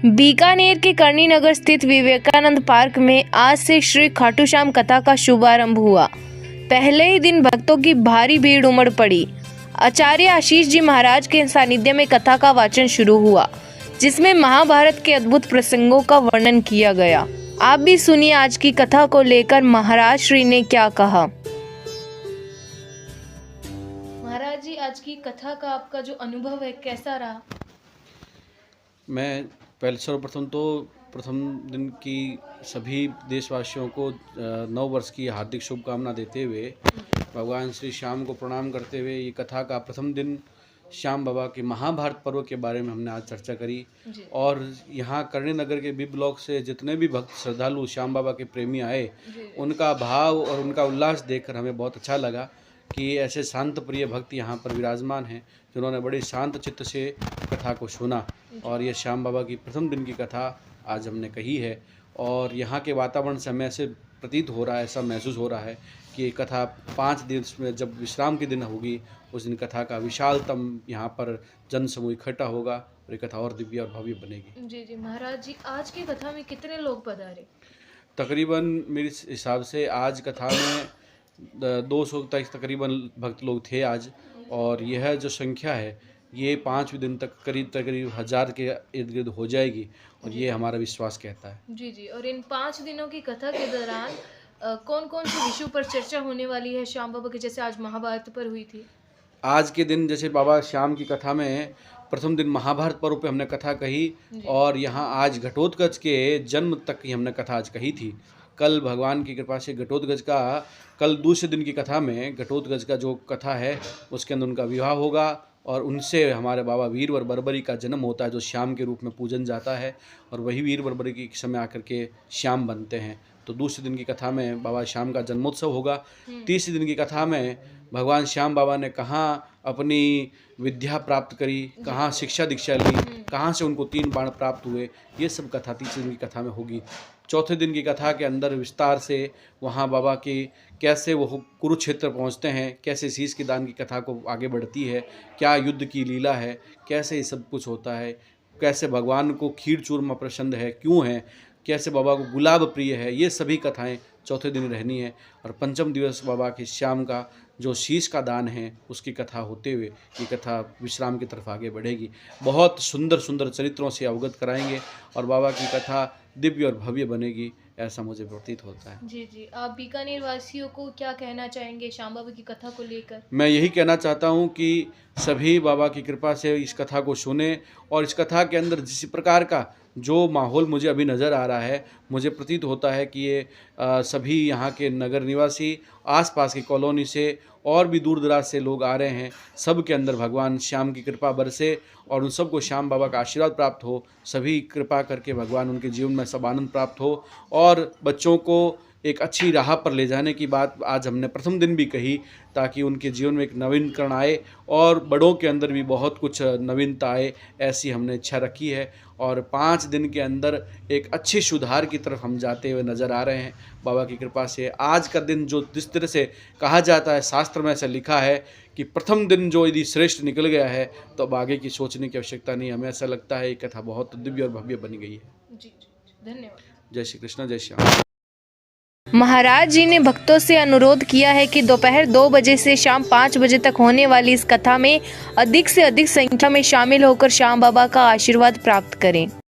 बीकानेर के करनी नगर स्थित विवेकानंद पार्क में आज से श्री खाटू श्याम कथा का शुभारंभ हुआ। पहले ही दिन भक्तों की भारी भीड़ उमड़ पड़ी। आचार्य आशीष जी महाराज के सानिध्य में कथा का वाचन शुरू हुआ, जिसमें महाभारत के अद्भुत प्रसंगों का वर्णन किया गया। आप भी सुनिए आज की कथा को लेकर महाराज श्री ने क्या कहा। महाराज जी, आज की कथा का आपका जो अनुभव है कैसा रहा? मैं पहले सर्वप्रथम तो प्रथम दिन की सभी देशवासियों को नव वर्ष की हार्दिक शुभकामना देते हुए भगवान श्री श्याम को प्रणाम करते हुए ये कथा का प्रथम दिन श्याम बाबा के महाभारत पर्व के बारे में हमने आज चर्चा करी। और यहाँ करणी नगर के बी ब्लॉक से जितने भी भक्त श्रद्धालु श्याम बाबा के प्रेमी आए, उनका भाव और उनका उल्लास देखकर हमें बहुत अच्छा लगा कि ऐसे शांत प्रिय भक्त यहाँ पर विराजमान हैं, जिन्होंने बड़े शांत चित्त से कथा को सुना। और ये श्याम बाबा की प्रथम दिन की कथा आज हमने कही है। और यहाँ के वातावरण से हमें ऐसे प्रतीत हो रहा है, ऐसा महसूस हो रहा है कि ये कथा 5 दिन में जब विश्राम के दिन होगी, उस दिन कथा का विशालतम यहाँ पर जन समूह इकट्ठा होगा और ये कथा और दिव्य और भव्य बनेगी। जी जी महाराज जी, आज की कथा में कितने लोग पधारे? तकरीबन मेरे हिसाब से आज कथा में 200 तक तकरीबन भक्त लोग थे आज। और यह जो संख्या है ये 5 दिन तक करीब 1000 के इर्द गिर्द हो जाएगी, और ये हमारा विश्वास कहता है। जी जी। और इन 5 दिनों की कथा के दौरान कौन कौन से विषयों पर चर्चा होने वाली है श्याम बाबा की, जैसे आज महाभारत पर हुई थी? आज के दिन जैसे बाबा श्याम की कथा में प्रथम दिन महाभारत पर्व पे हमने कथा कही, और यहाँ आज घटोत्कच के जन्म तक की हमने कथा आज कही थी। कल भगवान की कृपा से घटोत्कच का कल दूसरे दिन की कथा में घटोत्कच का जो कथा है उसके अंदर उनका विवाह होगा, और उनसे हमारे बाबा वीरवर बर्बरी का जन्म होता है, जो श्याम के रूप में पूजन जाता है, और वही वीर बर्बरी के समय आकर के श्याम बनते हैं। तो दूसरे दिन की कथा में बाबा श्याम का जन्मोत्सव होगा। तीसरे दिन की कथा में भगवान श्याम बाबा ने कहाँ अपनी विद्या प्राप्त करी, कहाँ शिक्षा दीक्षा ली, कहाँ से उनको 3 बाण प्राप्त हुए, ये सब कथा तीसरे दिन की कथा में होगी। चौथे दिन की कथा के अंदर विस्तार से वहाँ बाबा की कैसे वो कुरुक्षेत्र पहुँचते हैं, कैसे शीश के दान की कथा को आगे बढ़ती है, क्या युद्ध की लीला है, कैसे ये सब कुछ होता है, कैसे भगवान को खीर चूरमा पसंद है, क्यों है, कैसे बाबा को गुलाब प्रिय है, ये सभी कथाएं चौथे दिन रहनी है। और पंचम दिवस बाबा के श्याम का जो शीश का दान है उसकी कथा होते हुए ये कथा विश्राम की तरफ आगे बढ़ेगी। बहुत सुंदर सुंदर चरित्रों से अवगत कराएंगे और बाबा की कथा दिव्य और भव्य बनेगी, ऐसा मुझे प्रतीत होता है। जी जी। आप बीकानेर वासियों को क्या कहना चाहेंगे श्याम बाबा की कथा को लेकर? मैं यही कहना चाहता हूँ कि सभी बाबा की कृपा से इस कथा को सुने, और इस कथा के अंदर जिस प्रकार का जो माहौल मुझे अभी नज़र आ रहा है, मुझे प्रतीत होता है कि ये सभी यहाँ के नगर निवासी, आसपास की कॉलोनी से और भी दूर दराज से लोग आ रहे हैं। सब के अंदर भगवान श्याम की कृपा बरसे और उन सबको श्याम बाबा का आशीर्वाद प्राप्त हो। सभी कृपा करके भगवान उनके जीवन में सब आनंद प्राप्त हो, और बच्चों को एक अच्छी राह पर ले जाने की बात आज हमने प्रथम दिन भी कही, ताकि उनके जीवन में एक नवीनकरण आए और बड़ों के अंदर भी बहुत कुछ नवीनता आए, ऐसी हमने इच्छा रखी है। और 5 दिन के अंदर एक अच्छे सुधार की तरफ हम जाते हुए नज़र आ रहे हैं बाबा की कृपा से। आज का दिन जो जिस तरह से कहा जाता है, शास्त्र में ऐसा लिखा है कि प्रथम दिन जो यदि श्रेष्ठ निकल गया है तो अब आगे की सोचने की आवश्यकता नहीं। हमें ऐसा लगता है ये कथा बहुत दिव्य और भव्य बनी गई है। जी जी, धन्यवाद। जय श्री कृष्ण, जय श्याम। महाराज जी ने भक्तों से अनुरोध किया है कि दोपहर 2 बजे से शाम 5 बजे तक होने वाली इस कथा में अधिक से अधिक संख्या में शामिल होकर श्याम बाबा का आशीर्वाद प्राप्त करें।